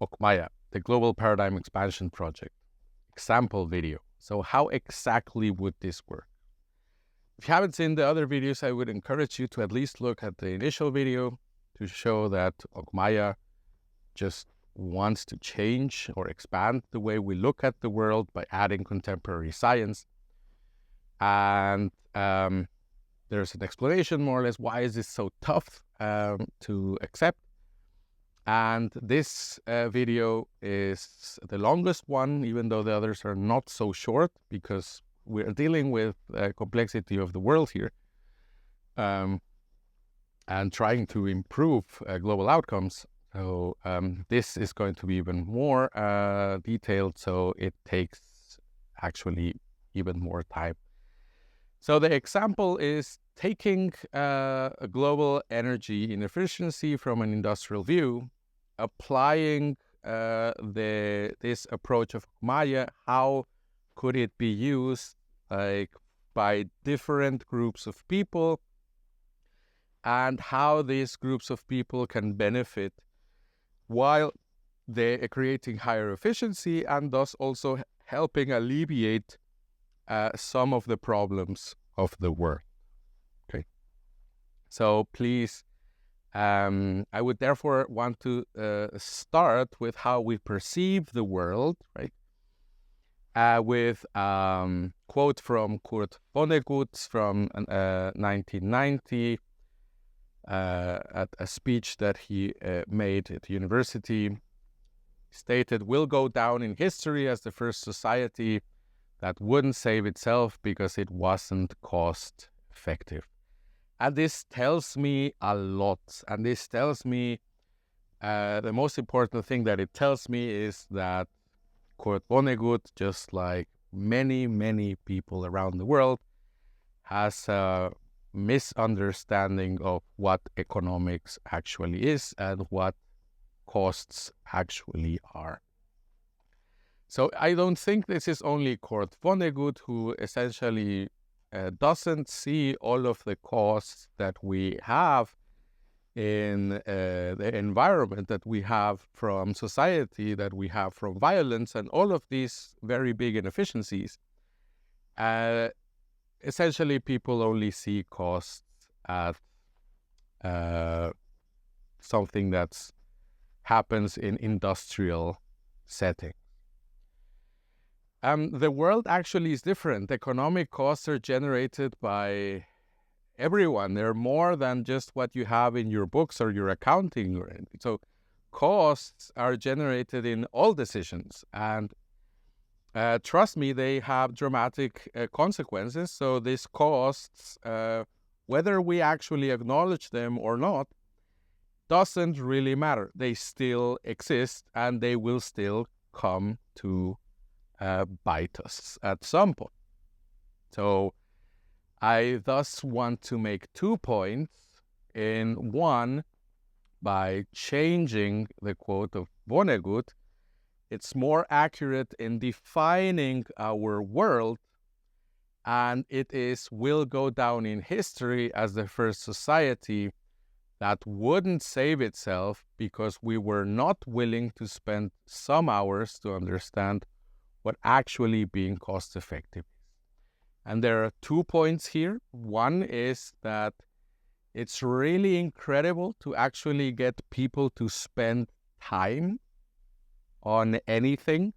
Ocmaya, the Global Paradigm Expansion Project, example video. So how exactly would this work? If you haven't seen the other videos, I would encourage you to at least look at the initial video to show that Ocmaya just wants to change or expand the way we look at the world by adding contemporary science. And there's an explanation, more or less, why is this so tough to accept. And this video is the longest one, even though the others are not so short, because we're dealing with the complexity of the world here and trying to improve global outcomes. So this is going to be even more detailed, so it takes actually even more time. So the example is taking a global energy inefficiency from an industrial view, applying this approach of Ocmaya. How could it be used by different groups of people, and how these groups of people can benefit while they're creating higher efficiency and thus also helping alleviate some of the problems of the world. Okay. So please, I would therefore want to start with how we perceive the world, right? With quote from Kurt Vonnegut from 1990, at a speech that he made at university. Stated, "We'll go down in history as the first society that wouldn't save itself because it wasn't cost effective." And this tells me a lot. And this tells me, the most important thing that it tells me is that Kurt Vonnegut, just like many, many people around the world, has a misunderstanding of what economics actually is and what costs actually are. So I don't think this is only Kurt Vonnegut who essentially doesn't see all of the costs that we have in the environment, that we have from society, that we have from violence, and all of these very big inefficiencies. Essentially, people only see costs as something that happens in industrial setting. The world actually is different. Economic costs are generated by everyone. They're more than just what you have in your books or your accounting or anything. So costs are generated in all decisions, and trust me, they have dramatic consequences. So these costs, whether we actually acknowledge them or not, doesn't really matter. They still exist, and they will still come to bite us at some point. So I thus want to make 2 points. In one, by changing the quote of Vonnegut, it's more accurate in defining our world, and it will go down in history as the first society that wouldn't save itself because we were not willing to spend some hours to understand what actually being cost effective is. And there are 2 points here. One is that it's really incredible to actually get people to spend time on anything,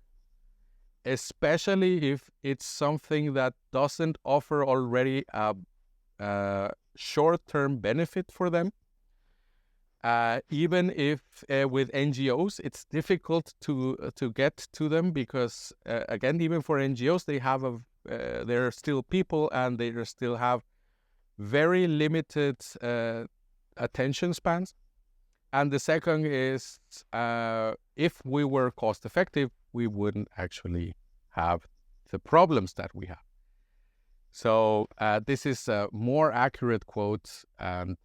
especially if it's something that doesn't offer already a short-term benefit for them. Even if with NGOs, it's difficult to get to them because, again, even for NGOs, they're still people and they still have very limited attention spans. And the second is, if we were cost effective, we wouldn't actually have the problems that we have. So this is a more accurate quote, and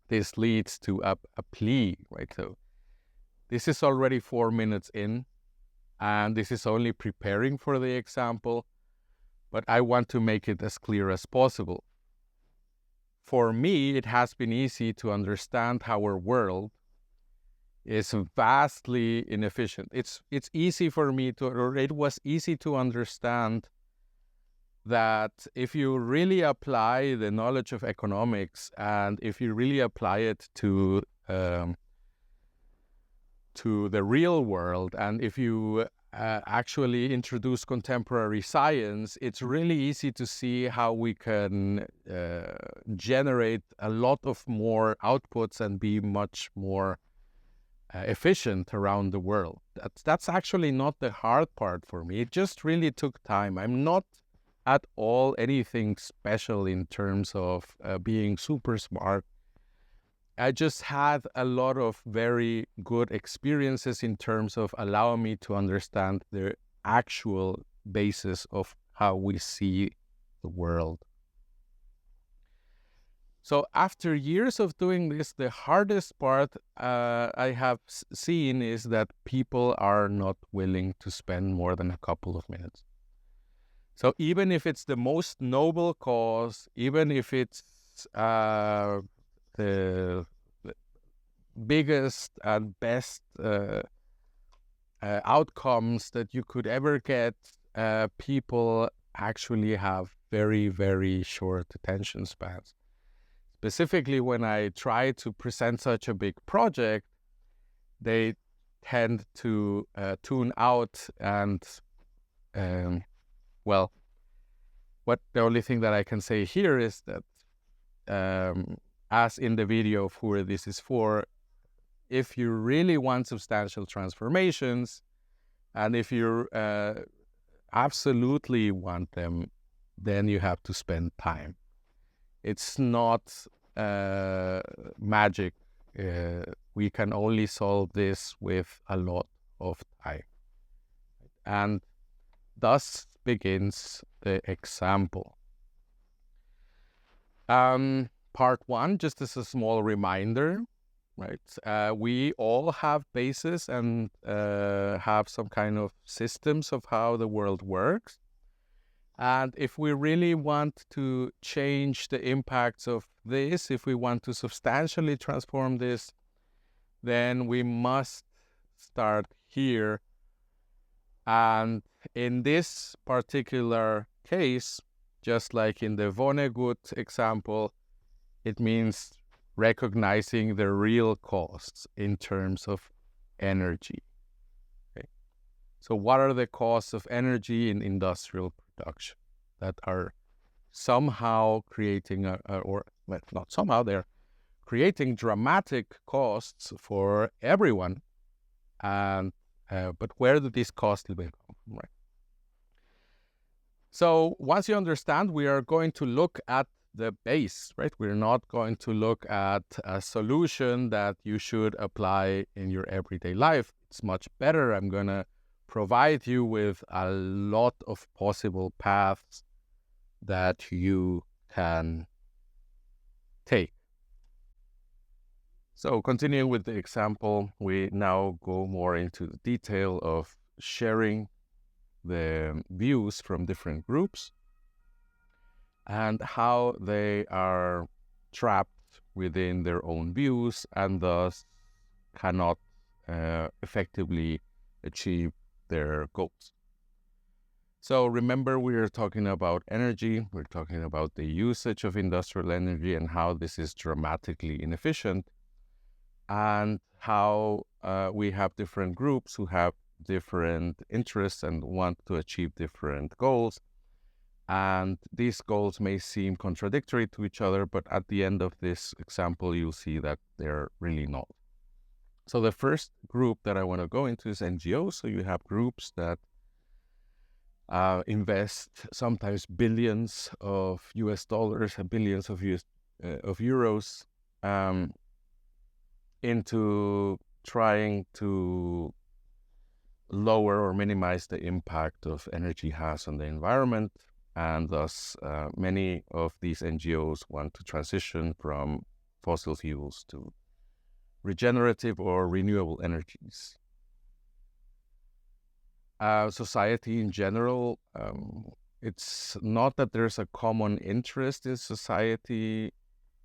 this leads to a plea, right? So this is already 4 minutes in, and this is only preparing for the example, but I want to make it as clear as possible. For me, it has been easy to understand our world is vastly inefficient. It's easy for me to, or it was easy to understand that if you really apply the knowledge of economics and if you really apply it to the real world, and if you actually introduce contemporary science, it's really easy to see how we can generate a lot of more outputs and be much more efficient around the world. That's actually not the hard part for me. It just really took time. I'm not at all anything special in terms of being super smart. I just had a lot of very good experiences in terms of allowing me to understand the actual basis of how we see the world. So after years of doing this, the hardest part I have seen is that people are not willing to spend more than a couple of minutes. So even if it's the most noble cause, even if it's the biggest and best outcomes that you could ever get, people actually have very, very short attention spans. Specifically, when I try to present such a big project, they tend to tune out and well, the only thing that I can say here is that, as in the video of who this is for, if you really want substantial transformations, and if you absolutely want them, then you have to spend time. It's not magic. We can only solve this with a lot of time. And thus begins the example. Part one, just as a small reminder, right? We all have bases and have some kind of systems of how the world works. And if we really want to change the impacts of this, if we want to substantially transform this, then we must start here. And in this particular case, just like in the Vonnegut example, it means recognizing the real costs in terms of energy. Okay. So what are the costs of energy in industrial production that are somehow creating, not somehow, they're creating dramatic costs for everyone. And but where do these costs come from, right? So once you understand, we are going to look at the base, right? We're not going to look at a solution that you should apply in your everyday life. It's much better. I'm going to provide you with a lot of possible paths that you can take. So continuing with the example, we now go more into the detail of sharing the views from different groups and how they are trapped within their own views and thus cannot effectively achieve their goals. So remember, we are talking about energy, we're talking about the usage of industrial energy and how this is dramatically inefficient, and how we have different groups who have different interests and want to achieve different goals. And these goals may seem contradictory to each other, but at the end of this example, you'll see that they're really not. So the first group that I want to go into is NGOs. So you have groups that invest sometimes billions of US dollars and billions of euros into trying to lower or minimize the impact of energy has on the environment. And thus, many of these NGOs want to transition from fossil fuels to regenerative or renewable energies. Society in general, it's not that there's a common interest in society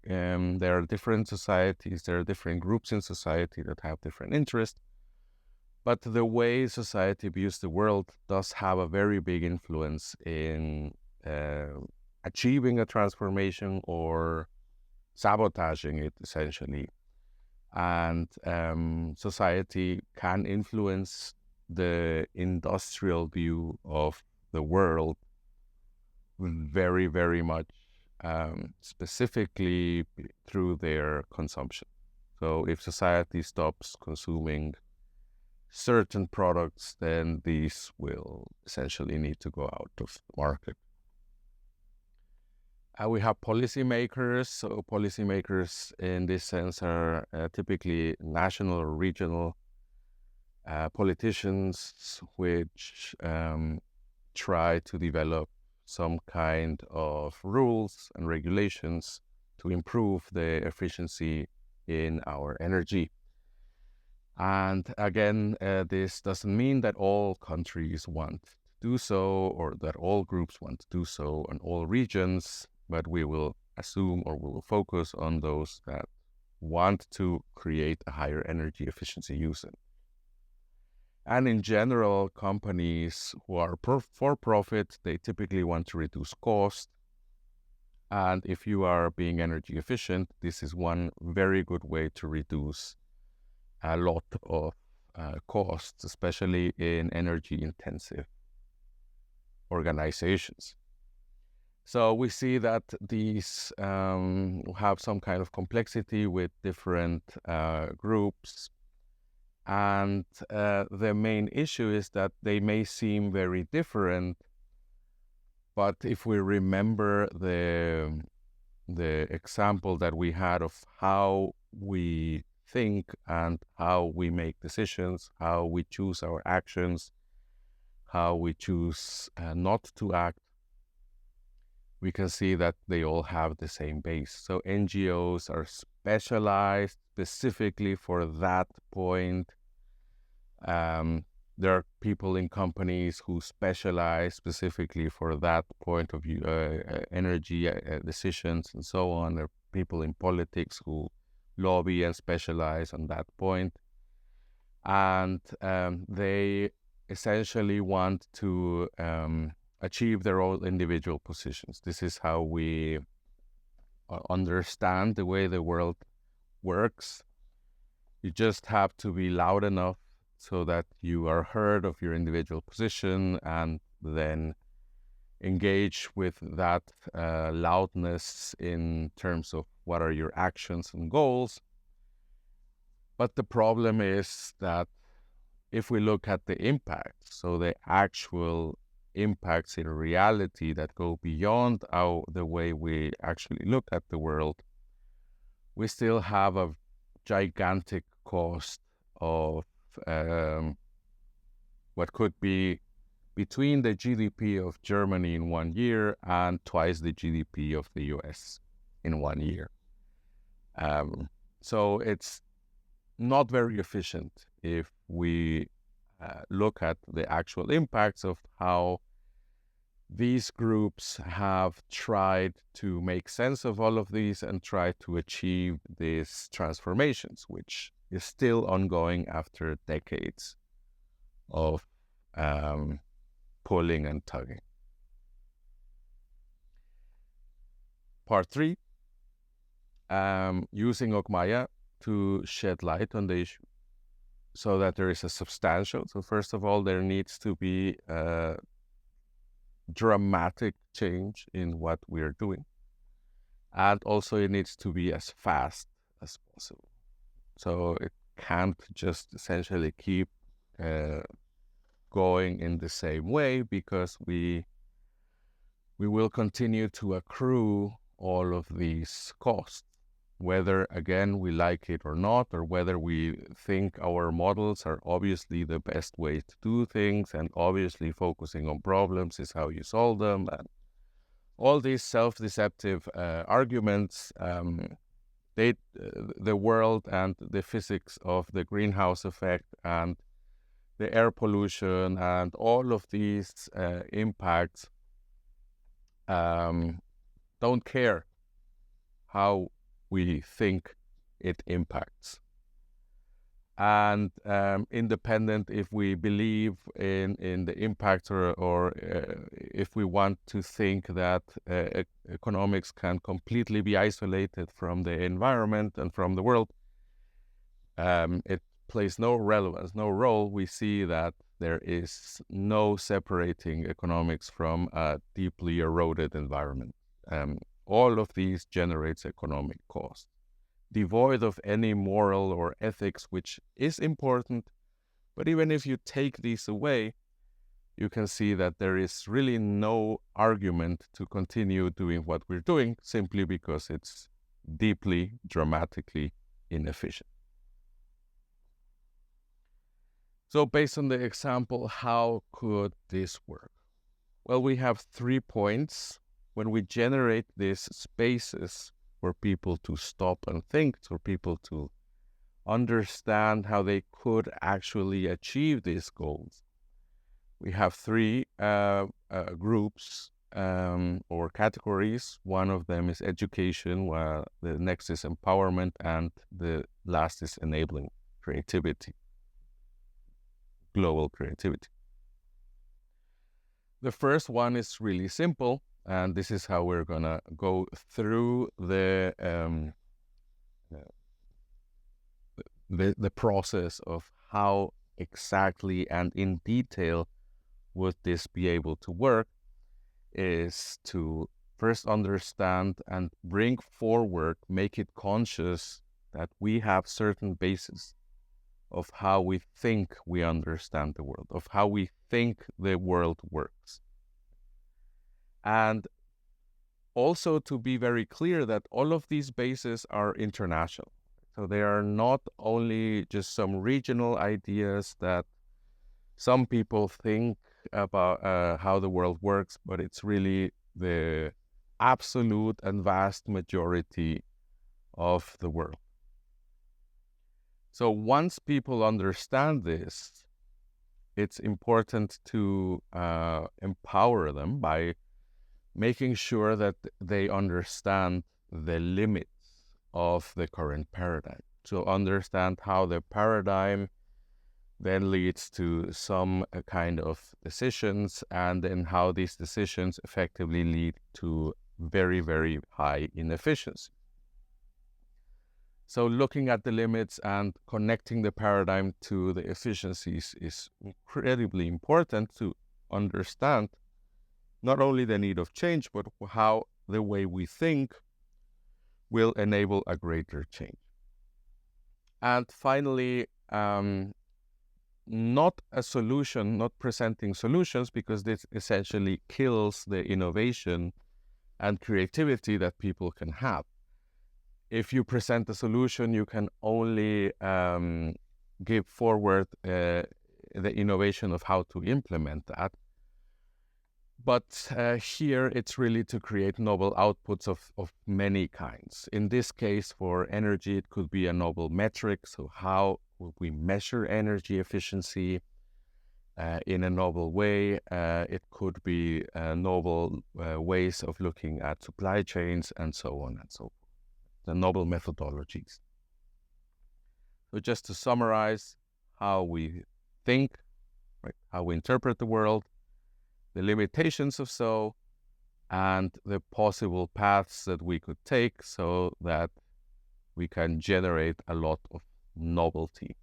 There are different societies, there are different groups in society that have different interests, but the way society views the world does have a very big influence in achieving a transformation or sabotaging it, essentially. And society can influence the industrial view of the world very, very much, specifically through their consumption. So if society stops consuming certain products, then these will essentially need to go out of the market. We have policymakers. So policymakers in this sense are typically national or regional politicians which try to develop some kind of rules and regulations to improve the efficiency in our energy. And again, this doesn't mean that all countries want to do so, or that all groups want to do so, and all regions, but we will assume, or we will focus on those that want to create a higher energy efficiency usage. And in general, companies who are for profit, they typically want to reduce cost. And if you are being energy efficient, this is one very good way to reduce a lot of costs, especially in energy intensive organizations. So we see that these have some kind of complexity with different groups. And the main issue is that they may seem very different, but if we remember the example that we had of how we think and how we make decisions, how we choose our actions, how we choose not to act, we can see that they all have the same base. So NGOs are specialized specifically for that point. There are people in companies who specialize specifically for that point of view, energy decisions and so on. There are people in politics who lobby and specialize on that point. And they essentially want to achieve their own individual positions. This is how we understand the way the world works. You just have to be loud enough so that you are heard of your individual position, and then engage with that loudness in terms of what are your actions and goals. But the problem is that if we look at the impact, so the actual impacts in reality that go beyond the way we actually look at the world, we still have a gigantic cost of what could be between the GDP of Germany in 1 year and twice the GDP of the US in 1 year. So it's not very efficient if we look at the actual impacts of how these groups have tried to make sense of all of these and try to achieve these transformations, which is still ongoing after decades of pulling and tugging. Part 3, using Ocmaya to shed light on the issue so that there is a substantial. So first of all, there needs to be a dramatic change in what we are doing. And also it needs to be as fast as possible. So it can't just essentially keep going in the same way, because we will continue to accrue all of these costs, whether, again, we like it or not, or whether we think our models are obviously the best way to do things, and obviously focusing on problems is how you solve them, and all these self-deceptive arguments. The world and the physics of the greenhouse effect and the air pollution and all of these impacts don't care how we think it impacts. And independent if we believe in the impact or if we want to think that economics can completely be isolated from the environment and from the world, it plays no relevance, no role. We see that there is no separating economics from a deeply eroded environment. All of these generates economic cost, devoid of any moral or ethics, which is important. But even if you take these away, you can see that there is really no argument to continue doing what we're doing simply because it's deeply, dramatically inefficient. So based on the example, how could this work? Well, we have 3 points. When we generate these spaces for people to stop and think, for people to understand how they could actually achieve these goals, we have 3 groups or categories. One of them is education, while the next is empowerment, and the last is enabling creativity, global creativity. The first one is really simple, and this is how we're going to go through the process of how exactly and in detail would this be able to work, is to first understand and bring forward, make it conscious that we have certain bases of how we think we understand the world, of how we think the world works. And also to be very clear that all of these bases are international. So they are not only just some regional ideas that some people think about how the world works, but it's really the absolute and vast majority of the world. So once people understand this, it's important to empower them by making sure that they understand the limits of the current paradigm. To understand how the paradigm then leads to some kind of decisions, and then how these decisions effectively lead to very, very high inefficiency. So looking at the limits and connecting the paradigm to the efficiencies is incredibly important to understand not only the need of change, but how the way we think will enable a greater change. And finally, not a solution, not presenting solutions, because this essentially kills the innovation and creativity that people can have. If you present a solution, you can only give forward the innovation of how to implement that. But here it's really to create novel outputs of many kinds. In this case, for energy, it could be a novel metric. So how will we measure energy efficiency in a novel way? It could be novel ways of looking at supply chains and so on and so forth. The novel methodologies. So just to summarize, how we think, right, how we interpret the world, the limitations of so, and the possible paths that we could take so that we can generate a lot of novelty.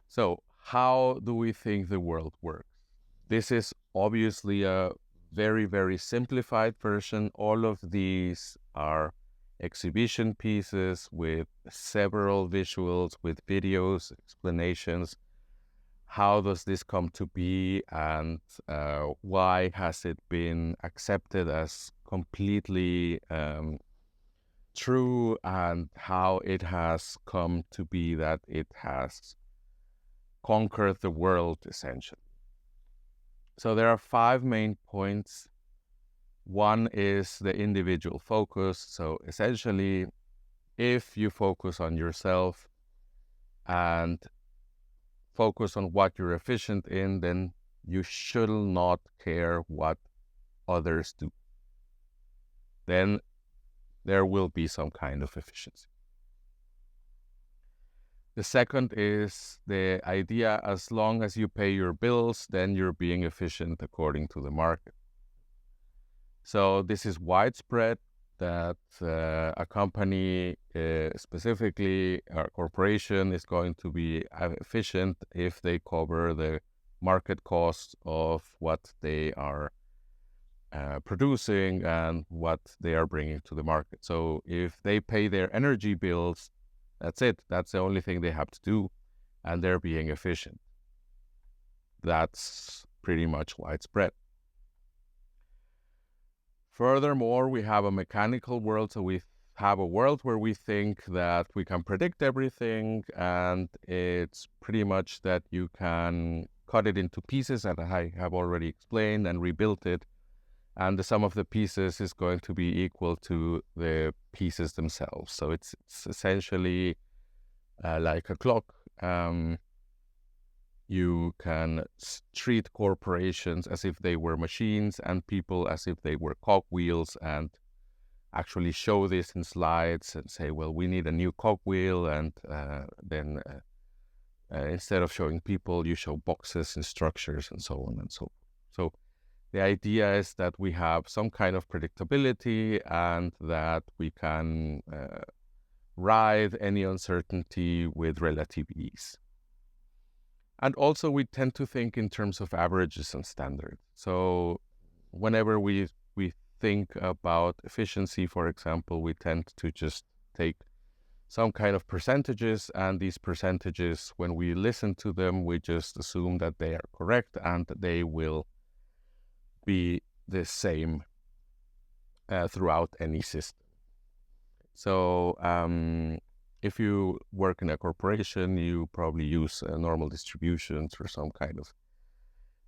So how do we think the world works? This is obviously a very, very simplified version. All of these are exhibition pieces with several visuals, with videos, explanations. How does this come to be, and why has it been accepted as completely true, and how it has come to be that it has conquered the world, essentially. So there are 5 main points. One is the individual focus. So essentially, if you focus on yourself and focus on what you're efficient in, then you should not care what others do. then there will be some kind of efficiency. The second is the idea, as long as you pay your bills, then you're being efficient according to the market. So this is widespread, that a company, specifically a corporation, is going to be efficient if they cover the market costs of what they are producing and what they are bringing to the market. So if they pay their energy bills, that's it. That's the only thing they have to do, and they're being efficient. That's pretty much widespread. Furthermore, we have a mechanical world, so we have a world where we think that we can predict everything, and it's pretty much that you can cut it into pieces, that I have already explained, and rebuild it, and the sum of the pieces is going to be equal to the pieces themselves. So it's essentially like a clock. You can treat corporations as if they were machines and people as if they were cogwheels, and actually show this in slides and say, well, we need a new cogwheel, and then instead of showing people, you show boxes and structures and so on and so forth. So the idea is that we have some kind of predictability, and that we can ride any uncertainty with relative ease. And also we tend to think in terms of averages and standards. So whenever we think about efficiency, for example, we tend to just take some kind of percentages, and these percentages, when we listen to them, we just assume that they are correct and they will be the same throughout any system. So if you work in a corporation, you probably use normal distributions or some kind of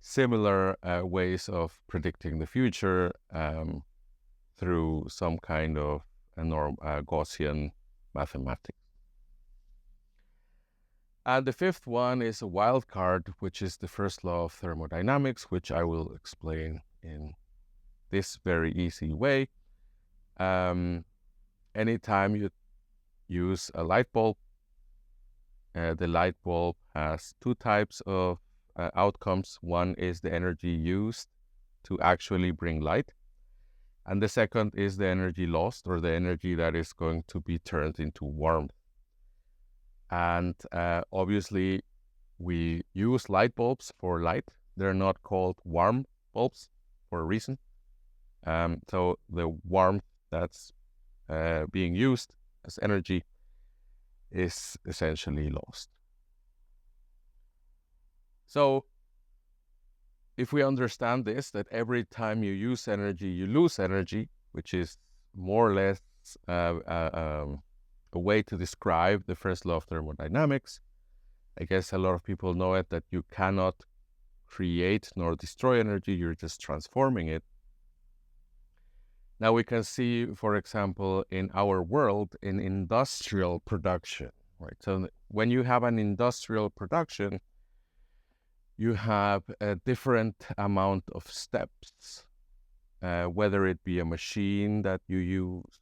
similar ways of predicting the future through some kind of Gaussian mathematics. And the fifth one is a wild card, which is the first law of thermodynamics, which I will explain in this very easy way. Anytime you use a light bulb, the light bulb has two types of outcomes. One is the energy used to actually bring light, and the second is the energy lost, or the energy that is going to be turned into warmth. And obviously we use light bulbs for light. They're not called warm bulbs for a reason. So the warmth that's being used as energy is essentially lost. So if we understand this, that every time you use energy, you lose energy, which is more or less a way to describe the first law of thermodynamics. I guess a lot of people know it, that you cannot create nor destroy energy, you're just transforming it. Now we can see, for example, in our world, in industrial production, right? So when you have an industrial production, you have a different amount of steps, whether it be a machine that you use,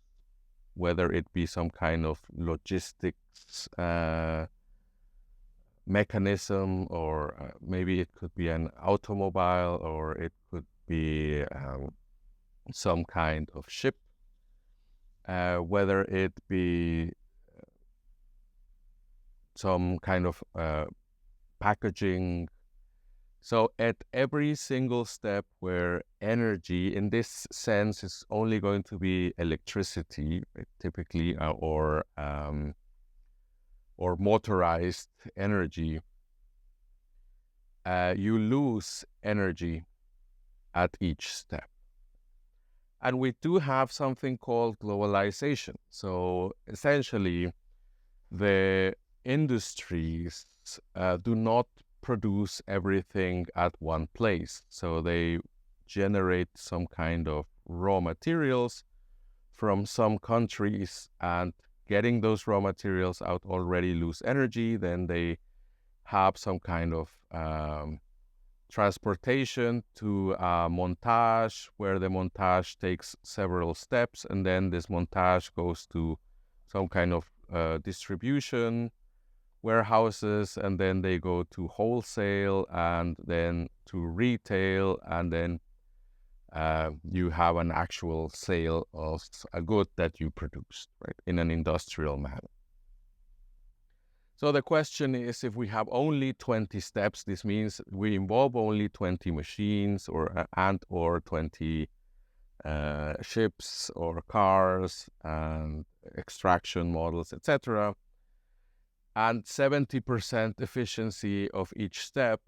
whether it be some kind of logistics mechanism, or maybe it could be an automobile, or it could be some kind of ship, whether it be some kind of packaging. So at every single step where energy, in this sense, is only going to be electricity, typically, or motorized energy, you lose energy at each step. And we do have something called globalization. So essentially, the industries do not produce everything at one place. So they generate some kind of raw materials from some countries, and getting those raw materials out already lose energy. Then they have some kind of transportation to montage, where the montage takes several steps, and then this montage goes to some kind of distribution warehouses, and then they go to wholesale, and then to retail, and then you have an actual sale of a good that you produced, right, in an industrial manner. So the question is, if we have only 20 steps, this means we involve only 20 machines or 20 ships or cars and extraction models, etc. And 70% efficiency of each step,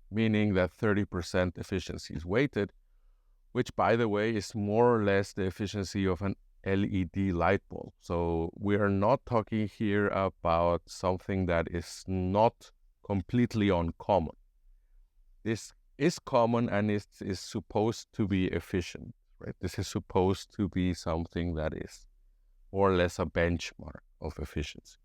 meaning that 30% efficiency is weighted, which, by the way, is more or less the efficiency of an LED light bulb. So we are not talking here about something that is not completely uncommon. This is common, and it is supposed to be efficient, right? This is supposed to be something that is more or less a benchmark of efficiency.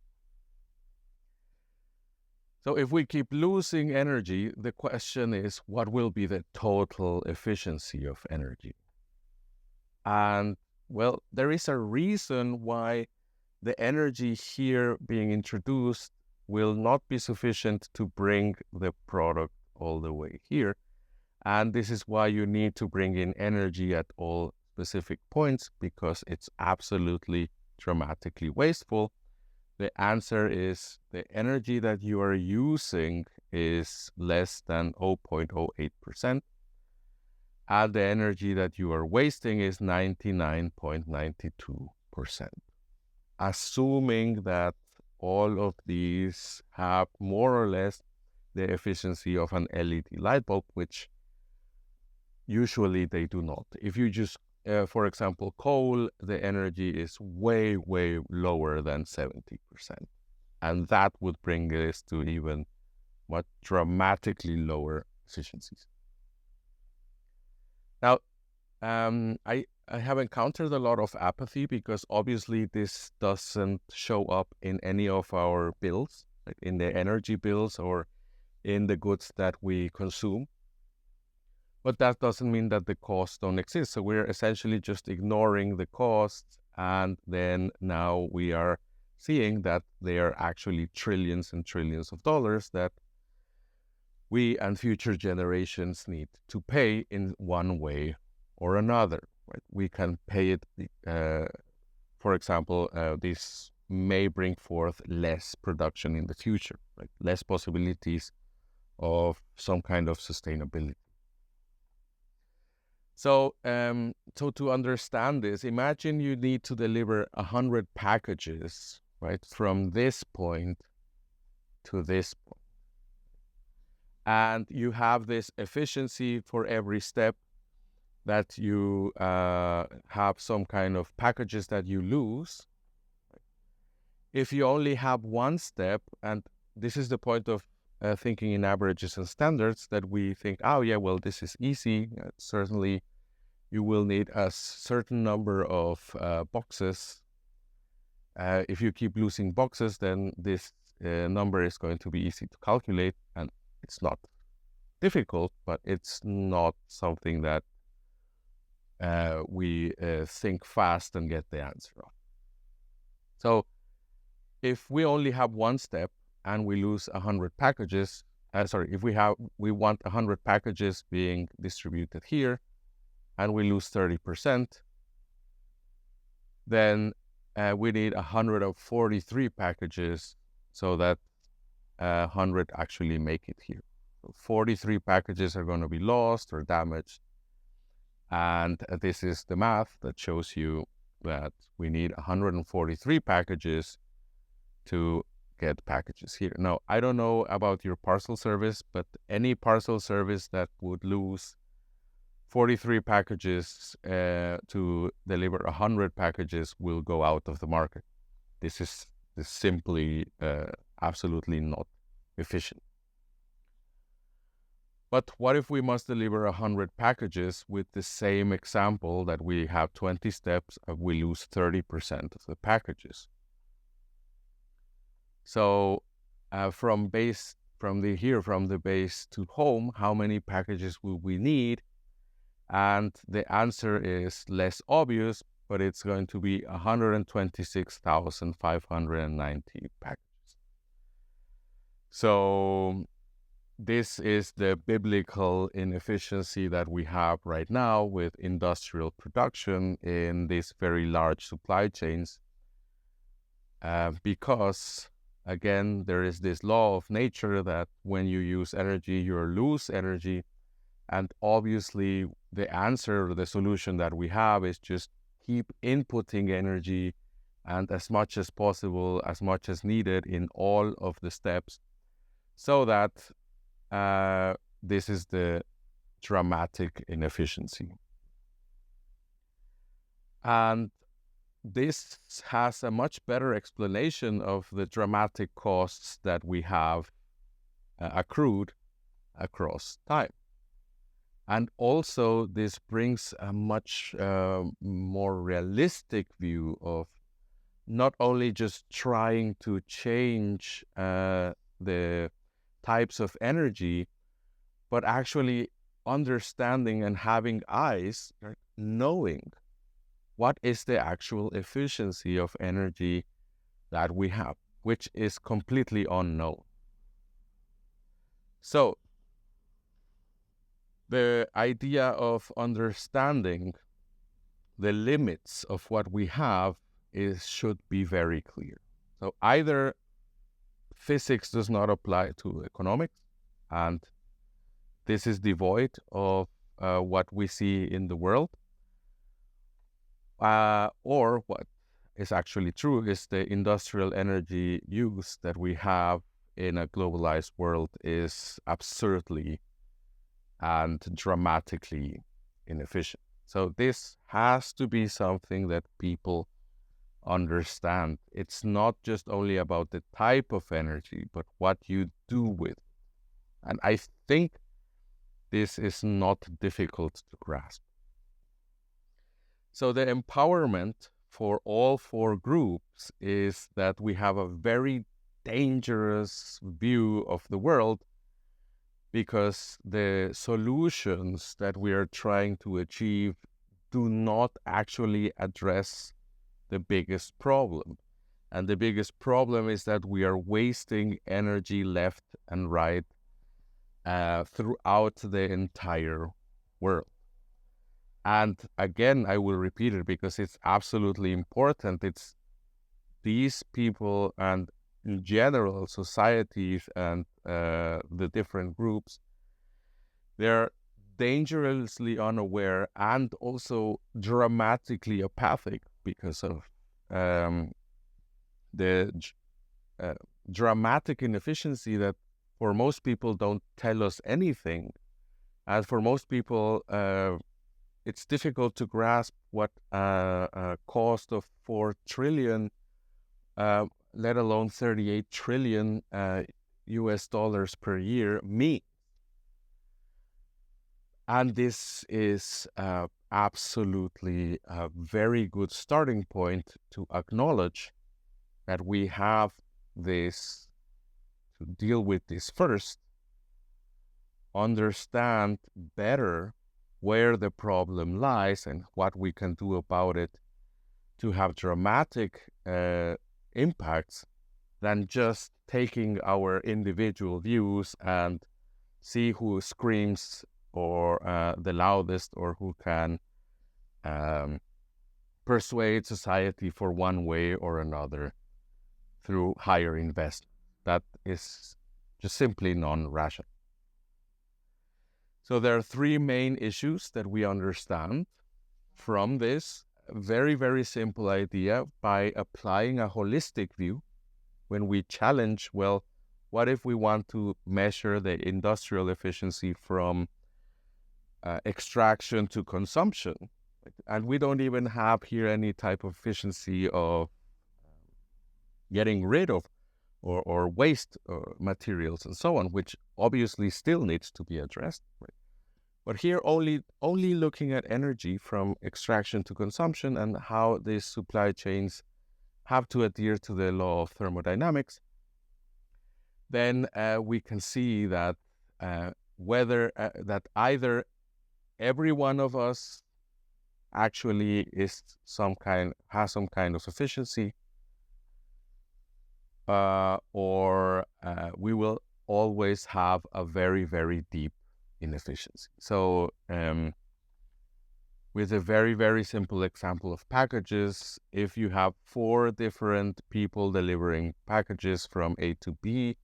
So if we keep losing energy, the question is, what will be the total efficiency of energy? And well, there is a reason why the energy here being introduced will not be sufficient to bring the product all the way here. And this is why you need to bring in energy at all specific points, because it's absolutely dramatically wasteful. The answer is the energy that you are using is less than 0.08%. And the energy that you are wasting is 99.92%. Assuming that all of these have more or less the efficiency of an LED light bulb, which usually they do not. If you just, for example, coal, the energy is way, way lower than 70%. And that would bring this to even much dramatically lower efficiencies. Now, I have encountered a lot of apathy, because obviously this doesn't show up in any of our bills, like in the energy bills or in the goods that we consume. But that doesn't mean that the costs don't exist. So we're essentially just ignoring the costs, and then now we are seeing that they are actually trillions and trillions of dollars that we and future generations need to pay in one way or another. Right? We can pay it, for example, this may bring forth less production in the future, right? Less possibilities of some kind of sustainability. So, to understand this, imagine you need to deliver 100 packages, right, from this point to this point. And you have this efficiency for every step, that you have some kind of packages that you lose. If you only have one step, and this is the point of thinking in averages and standards, that we think, oh yeah, well, this is easy. Certainly you will need a certain number of boxes. If you keep losing boxes, then this number is going to be easy to calculate, and it's not difficult, but it's not something that we think fast and get the answer of. So if we only have one step and we lose 100 packages, if we want 100 packages being distributed here, and we lose 30%, then we need 143 packages so that 100 actually make it here. So 43 packages are going to be lost or damaged. And this is the math that shows you that we need 143 packages to get packages here. Now, I don't know about your parcel service, but any parcel service that would lose 43 packages to deliver 100 packages will go out of the market. This is simply absolutely not efficient. But what if we must deliver 100 packages with the same example that we have 20 steps and we lose 30% of the packages? So from from the base to home, how many packages will we need? And the answer is less obvious, but it's going to be 126,590 packages. So this is the biblical inefficiency that we have right now with industrial production in these very large supply chains. Because, again, there is this law of nature that when you use energy, you lose energy. And obviously, the answer, the solution that we have is just keep inputting energy and as much as possible, as much as needed in all of the steps, so that this is the dramatic inefficiency. And this has a much better explanation of the dramatic costs that we have accrued across time. And also, this brings a much more realistic view of not only just trying to change the types of energy, but actually understanding and having eyes, right, knowing what is the actual efficiency of energy that we have, which is completely unknown. So the idea of understanding the limits of what we have should be very clear. So either physics does not apply to economics, and this is devoid of what we see in the world, or what is actually true is the industrial energy use that we have in a globalized world is absurdly and dramatically inefficient. So this has to be something that people understand. It's not just only about the type of energy, but what you do with it. And I think this is not difficult to grasp. So the empowerment for all four groups is that we have a very dangerous view of the world, because the solutions that we are trying to achieve do not actually address the biggest problem. And the biggest problem is that we are wasting energy left and right throughout the entire world. And again, I will repeat it because it's absolutely important. It's these people and in general societies and the different groups, they're dangerously unaware and also dramatically apathic because of the dramatic inefficiency that for most people don't tell us anything. And for most people, it's difficult to grasp what a cost of 4 trillion, let alone 38 trillion US dollars per year means. And this is absolutely a very good starting point to acknowledge that we have this, to deal with this first, understand better where the problem lies and what we can do about it to have dramatic impacts than just taking our individual views and see who screams or the loudest, or who can persuade society for one way or another through higher investment. That is just simply non-rational. So there are three main issues that we understand from this very, very simple idea by applying a holistic view. When we challenge, well, what if we want to measure the industrial efficiency from extraction to consumption? And we don't even have here any type of efficiency of getting rid of or waste materials and so on, which obviously still needs to be addressed. Right? But here only looking at energy from extraction to consumption and how these supply chains have to adhere to the law of thermodynamics, then we can see that whether that either every one of us actually has some kind of efficiency, or we will always have a very, very deep inefficiency. So with a very, very simple example of packages, if you have 4 different people delivering packages from A to B,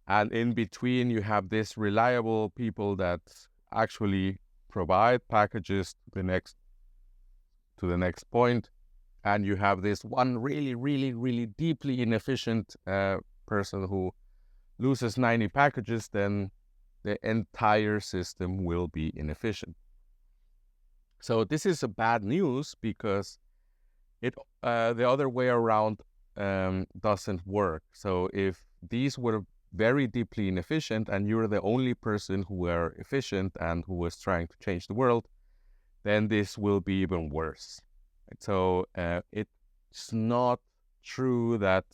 and in between you have this reliable people that actually provide packages to the next point, and you have this one really, really, really deeply inefficient person who loses 90 packages, then the entire system will be inefficient. So this is a bad news because it the other way around doesn't work. So if these were very deeply inefficient and you're the only person who were efficient and who was trying to change the world, then this will be even worse. So it's not true that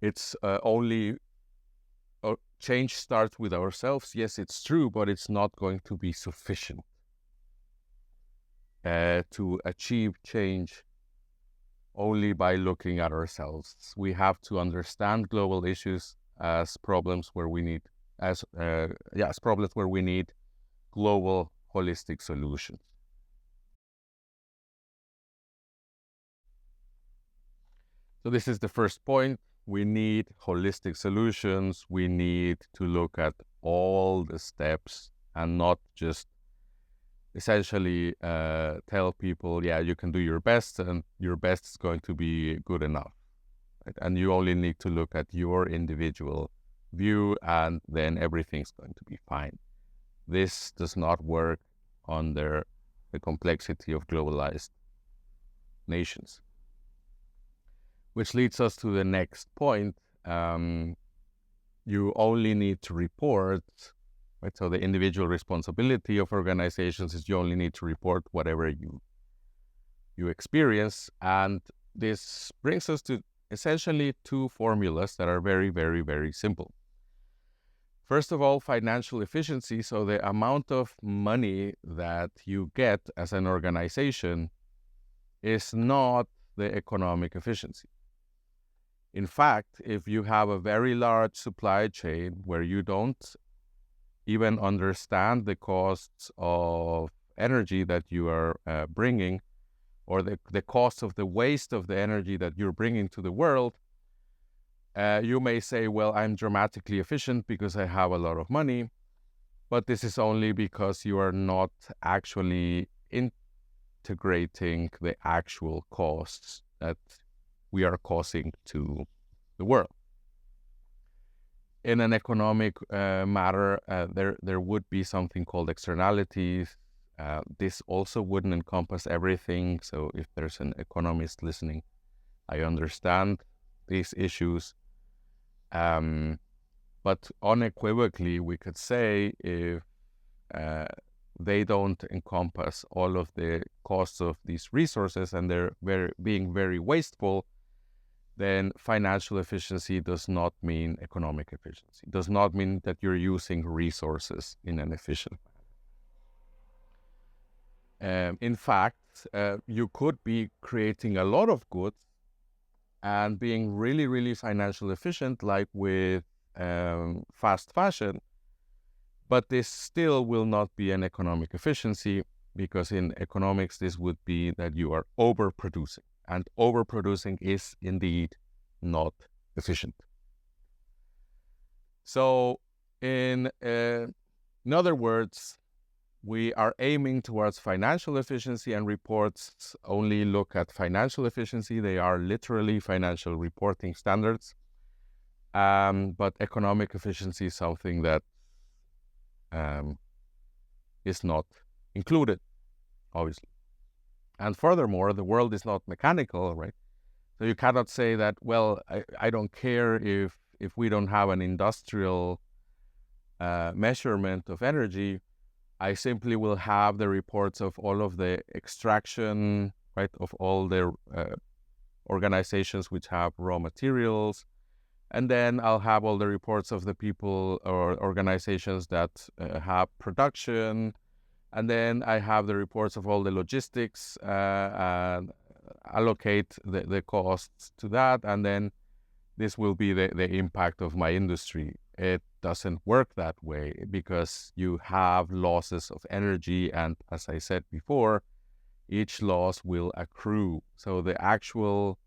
it's only change starts with ourselves. Yes, it's true, but it's not going to be sufficient to achieve change only by looking at ourselves. We have to understand global issues as problems where we need, as problems where we need global holistic solutions. So this is the first point. We need holistic solutions. We need to look at all the steps and not just essentially tell people, yeah, you can do your best and your best is going to be good enough. Right? And you only need to look at your individual view and then everything's going to be fine. This does not work under the complexity of globalized nations. Which leads us to the next point. You only need to report, right? So the individual responsibility of organizations is you only need to report whatever you experience. And this brings us to essentially 2 formulas that are very, very, very simple. First of all, financial efficiency. So the amount of money that you get as an organization is not the economic efficiency. In fact, if you have a very large supply chain where you don't even understand the costs of energy that you are bringing, or the cost of the waste of the energy that you're bringing to the world, you may say, well, I'm dramatically efficient because I have a lot of money, but this is only because you are not actually integrating the actual costs that we are causing to the world. In an economic matter, there would be something called externalities. This also wouldn't encompass everything. So if there's an economist listening, I understand these issues. But unequivocally, we could say if they don't encompass all of the costs of these resources and they're being very wasteful, then financial efficiency does not mean economic efficiency. It does not mean that you're using resources in an efficient manner. In fact, you could be creating a lot of goods and being really, really financial efficient, like with fast fashion, but this still will not be an economic efficiency, because in economics, this would be that you are overproducing. And overproducing is indeed not efficient. So in other words, we are aiming towards financial efficiency, and reports only look at financial efficiency. They are literally financial reporting standards. But economic efficiency is something that is not included, obviously. And furthermore, the world is not mechanical, right? So you cannot say that, well, I don't care if we don't have an industrial measurement of energy. I simply will have the reports of all of the extraction, right, of all organizations which have raw materials. And then I'll have all the reports of the people or organizations that have production. And then I have the reports of all the logistics and allocate the costs to that. And then this will be the impact of my industry. It doesn't work that way because you have losses of energy. And as I said before, each loss will accrue. So the actual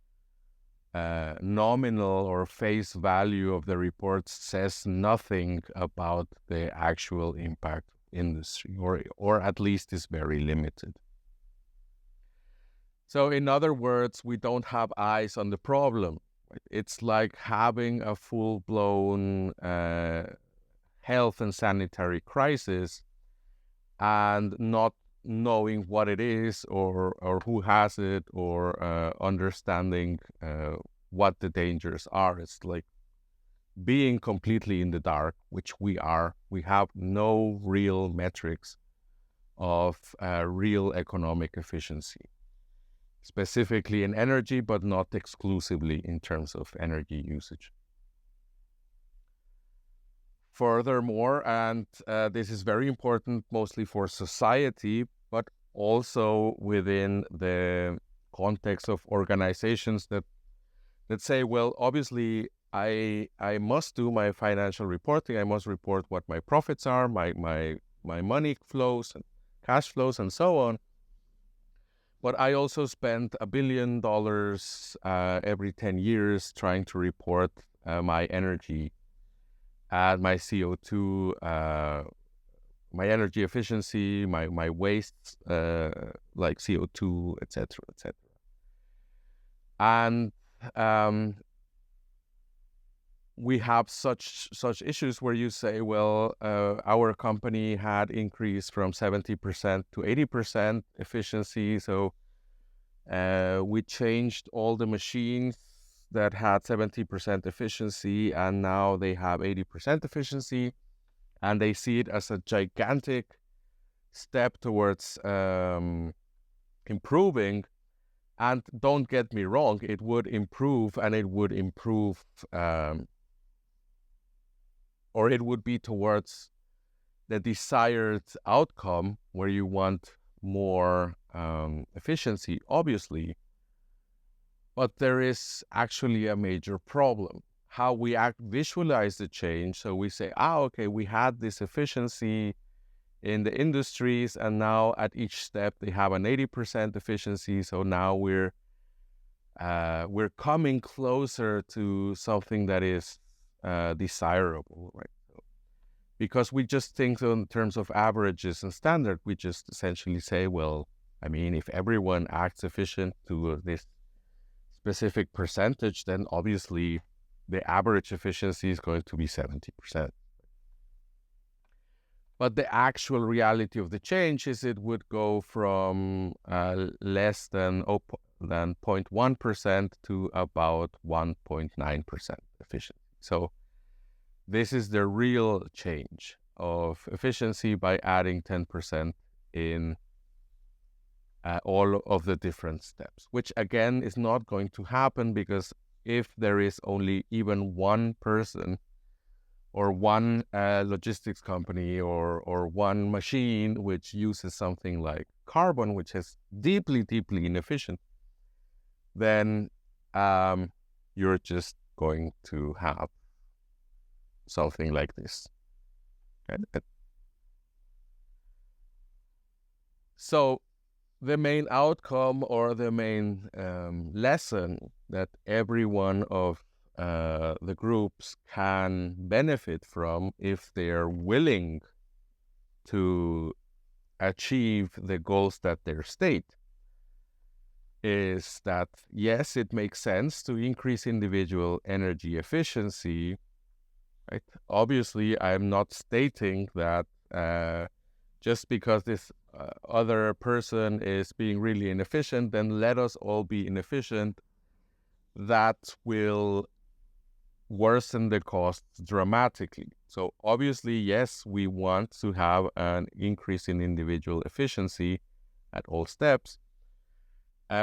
nominal or face value of the report says nothing about the actual impact of industry, or at least is very limited. So in other words, we don't have eyes on the problem. It's like having a full-blown health and sanitary crisis and not knowing what it is or who has it or understanding what the dangers are. It's like being completely in the dark, which we are. We have no real metrics of real economic efficiency, specifically in energy, but not exclusively in terms of energy usage. Furthermore, and this is very important mostly for society, but also within the context of organizations that say, well, obviously I must do my financial reporting. I must report what my profits are, my money flows and cash flows and so on. But I also spend $1 billion every 10 years trying to report my energy and my CO2, my energy efficiency, my wastes like CO2, etc., etc. And we have such issues where you say, well, our company had increased from 70% to 80% efficiency, so we changed all the machines that had 70% efficiency, and now they have 80% efficiency, and they see it as a gigantic step towards improving. And don't get me wrong, it would improve, and it would improve, or it would be towards the desired outcome where you want more efficiency, obviously. But there is actually a major problem. How we visualize the change. So we say, okay, we had this efficiency in the industries, and now at each step they have an 80% efficiency. So now we're coming closer to something that is desirable, right? Because we just think in terms of averages and standard, we just essentially say, well, I mean, if everyone acts efficient to this specific percentage, then obviously the average efficiency is going to be 70%. But the actual reality of the change is it would go from less than 0.1% to about 1.9% efficiency. So this is the real change of efficiency by adding 10% in all of the different steps, which again is not going to happen, because if there is only even one person or one logistics company or one machine which uses something like carbon, which is deeply, deeply inefficient, then you're just going to have something like this. So the main outcome or the main lesson that every one of the groups can benefit from, if they are willing to achieve the goals that they state, is that yes, it makes sense to increase individual energy efficiency, right? Obviously, I'm not stating that just because this other person is being really inefficient, then let us all be inefficient. That will worsen the costs dramatically. So obviously, yes, we want to have an increase in individual efficiency at all steps.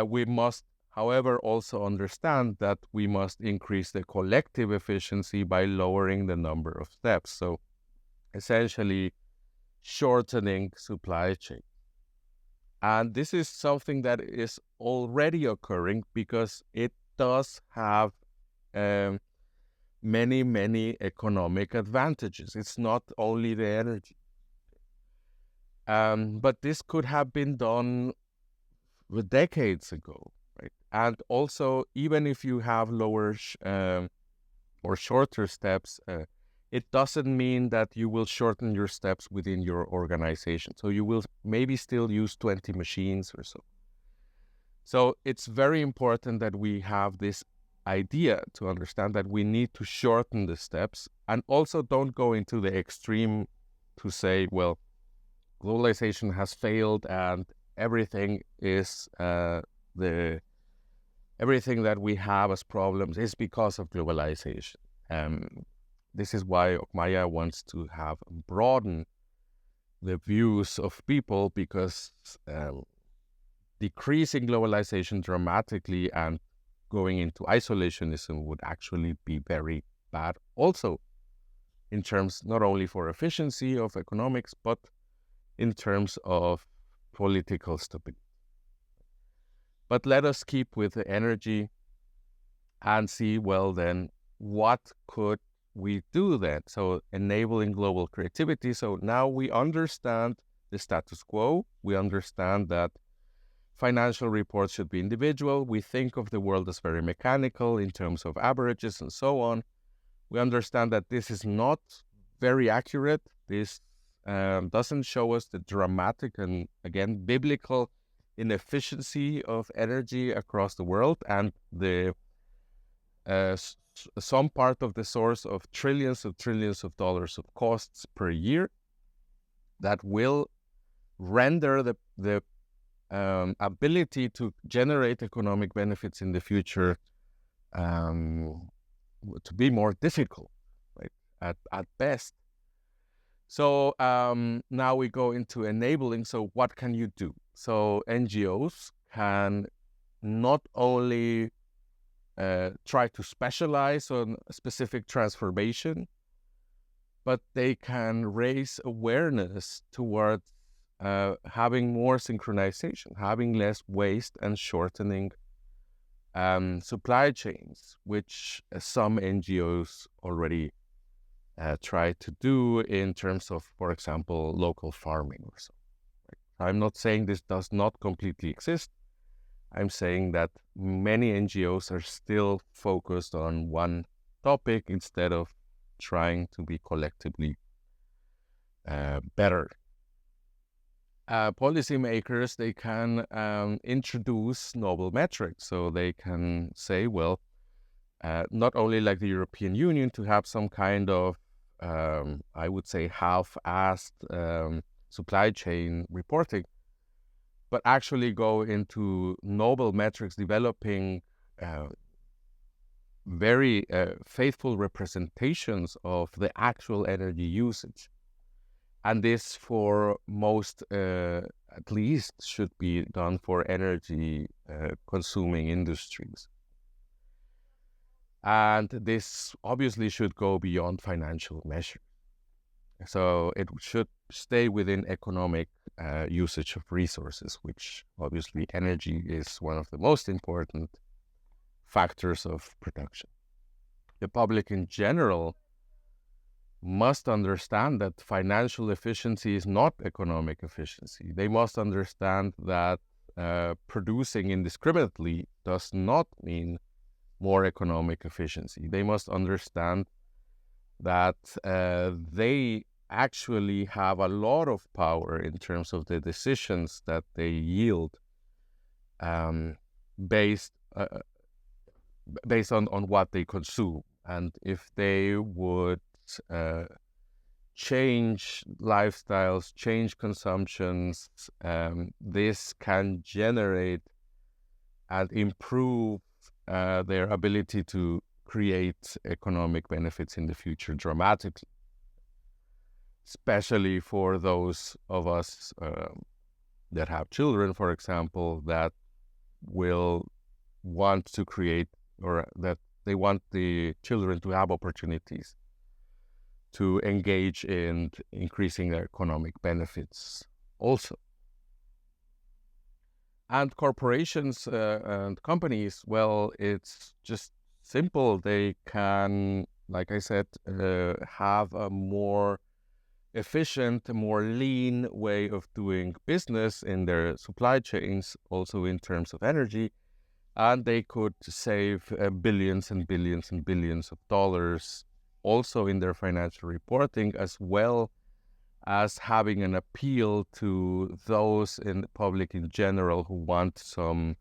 We must, However, also understand that we must increase the collective efficiency by lowering the number of steps. So essentially shortening supply chain. And this is something that is already occurring because it does have many economic advantages. It's not only the energy. But this could have been done decades ago, right? And also, even if you have lower or shorter steps, it doesn't mean that you will shorten your steps within your organization. So you will maybe still use 20 machines or so. So it's very important that we have this idea to understand that we need to shorten the steps, and also don't go into the extreme to say, well, globalization has failed and everything is everything that we have as problems is because of globalization. This is why Ocmaya wants to have broaden the views of people, because decreasing globalization dramatically and going into isolationism would actually be very bad also in terms not only for efficiency of economics, but in terms of political stability. But let us keep with the energy and see, well, then, what could we do then? So enabling global creativity. So now we understand the status quo. We understand that financial reports should be individual. We think of the world as very mechanical in terms of averages and so on. We understand that this is not very accurate. This doesn't show us the dramatic and, again, biblical inefficiency of energy across the world, and the some part of the source of trillions of dollars of costs per year that will render the ability to generate economic benefits in the future to be more difficult, right, at best. So now we go into enabling. So what can you do? So NGOs can not only try to specialize on a specific transformation, but they can raise awareness towards having more synchronization, having less waste, and shortening supply chains, which some NGOs already try to do in terms of, for example, local farming or so. Right? I'm not saying this does not completely exist. I'm saying that many NGOs are still focused on one topic instead of trying to be collectively better. Policymakers, they can introduce novel metrics. So they can say, well, not only like the European Union to have some kind of, I would say, half-assed supply chain reporting, but actually go into novel metrics, developing very faithful representations of the actual energy usage. And this, for most, at least, should be done for energy consuming industries. And this obviously should go beyond financial measures. So it should stay within economic usage of resources, which obviously energy is one of the most important factors of production. The public in general must understand that financial efficiency is not economic efficiency. They must understand that producing indiscriminately does not mean more economic efficiency. They must understand that they actually have a lot of power in terms of the decisions that they yield based on what they consume. And if they would change lifestyles, change consumptions, this can generate and improve their ability to create economic benefits in the future dramatically, especially for those of us that have children, for example, that will want to create, or that they want the children to have opportunities to engage in increasing their economic benefits also. And corporations and companies, well, it's just simple. They can, like I said, have a more efficient, a more lean way of doing business in their supply chains, also in terms of energy. And they could save billions and billions and billions of dollars also in their financial reporting, as well as having an appeal to those in the public in general who want some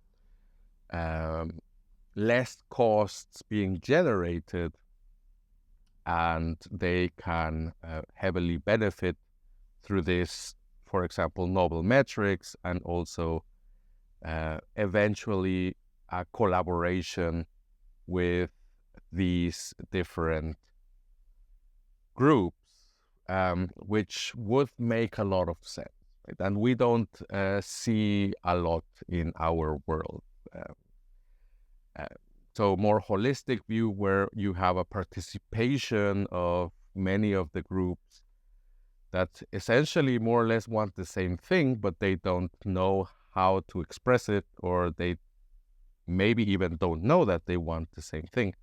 less costs being generated, and they can heavily benefit through this, for example, novel metrics, and also eventually a collaboration with these different groups, which would make a lot of sense. Right? And we don't see a lot in our world. So more holistic view, where you have a participation of many of the groups that essentially more or less want the same thing, but they don't know how to express it, or they maybe even don't know that they want the same thing.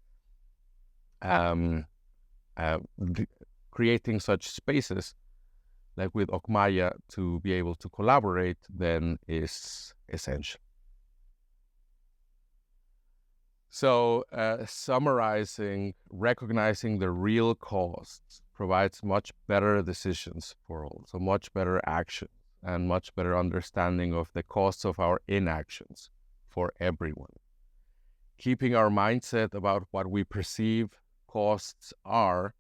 Creating such spaces, like with Ocmaya, to be able to collaborate then is essential. So summarizing, recognizing the real costs provides much better decisions for all, so much better action and much better understanding of the costs of our inactions for everyone. Keeping our mindset about what we perceive costs are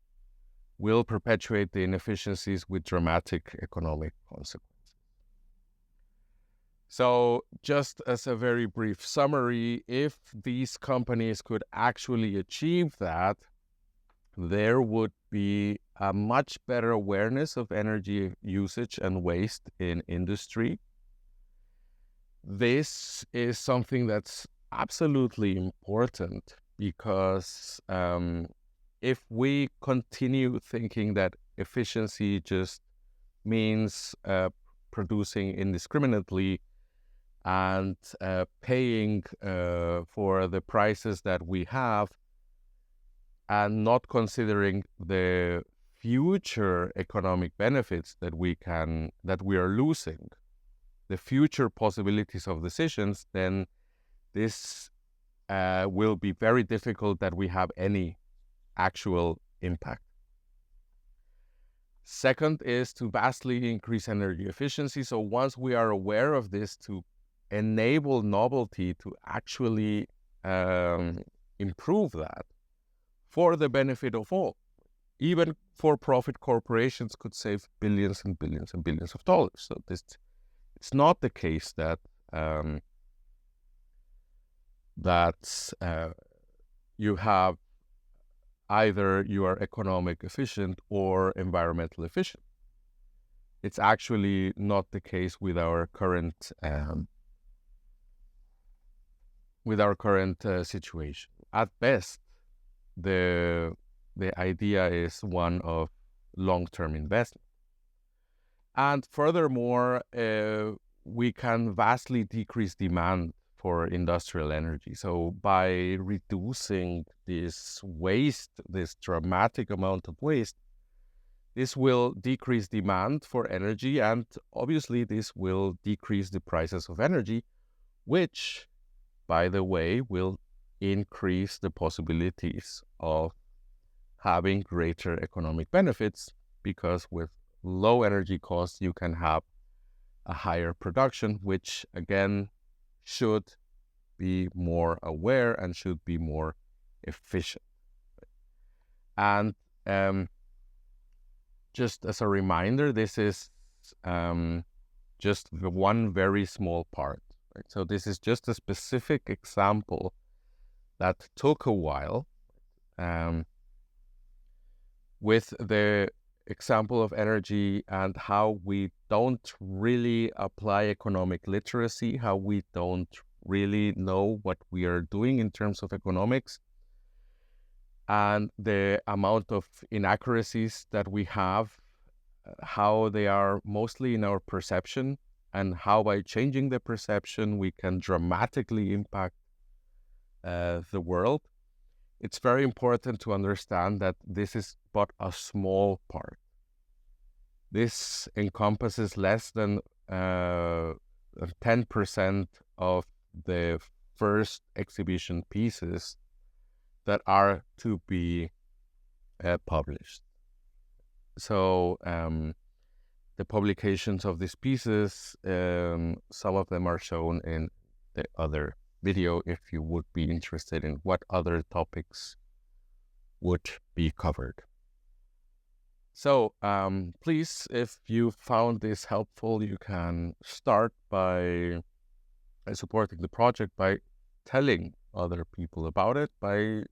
will perpetuate the inefficiencies with dramatic economic consequences. So just as a very brief summary, if these companies could actually achieve that, there would be a much better awareness of energy usage and waste in industry. This is something that's absolutely important, because if we continue thinking that efficiency just means producing indiscriminately and paying for the prices that we have, and not considering the future economic benefits that we are losing, the future possibilities of decisions, then this will be very difficult that we have any actual impact. Second is to vastly increase energy efficiency. So once we are aware of this, to enable novelty to actually improve that for the benefit of all. Even for-profit corporations could save billions and billions and billions of dollars. So it's not the case that you have either you are economic efficient or environmental efficient. It's actually not the case with our current situation. At best, the idea is one of long-term investment. And furthermore, we can vastly decrease demand for industrial energy. So by reducing this waste, this dramatic amount of waste, this will decrease demand for energy, and obviously this will decrease the prices of energy, which, by the way, will increase the possibilities of having greater economic benefits, because with low energy costs, you can have a higher production, which again should be more aware and should be more efficient. And just as a reminder, this is just one very small part. Right? So this is just a specific example that took a while. With the example of energy and how we don't really apply economic literacy, how we don't really know what we are doing in terms of economics, and the amount of inaccuracies that we have, how they are mostly in our perception, and how by changing the perception we can dramatically impact the world. It's very important to understand that this is but a small part. This encompasses less than 10% of the first exhibition pieces that are to be published. So the publications of these pieces, some of them are shown in the other video if you would be interested in what other topics would be covered. So please, if you found this helpful, you can start by supporting the project by telling other people about it, by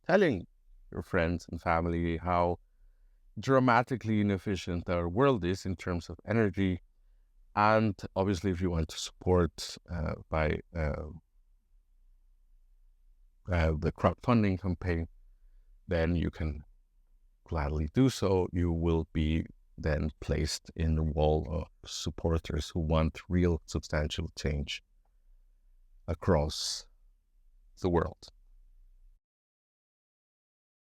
telling your friends and family how dramatically inefficient our world is in terms of energy. And obviously, if you want to support by the crowdfunding campaign, then you can gladly do so. You will be then placed in the wall of supporters who want real substantial change across the world.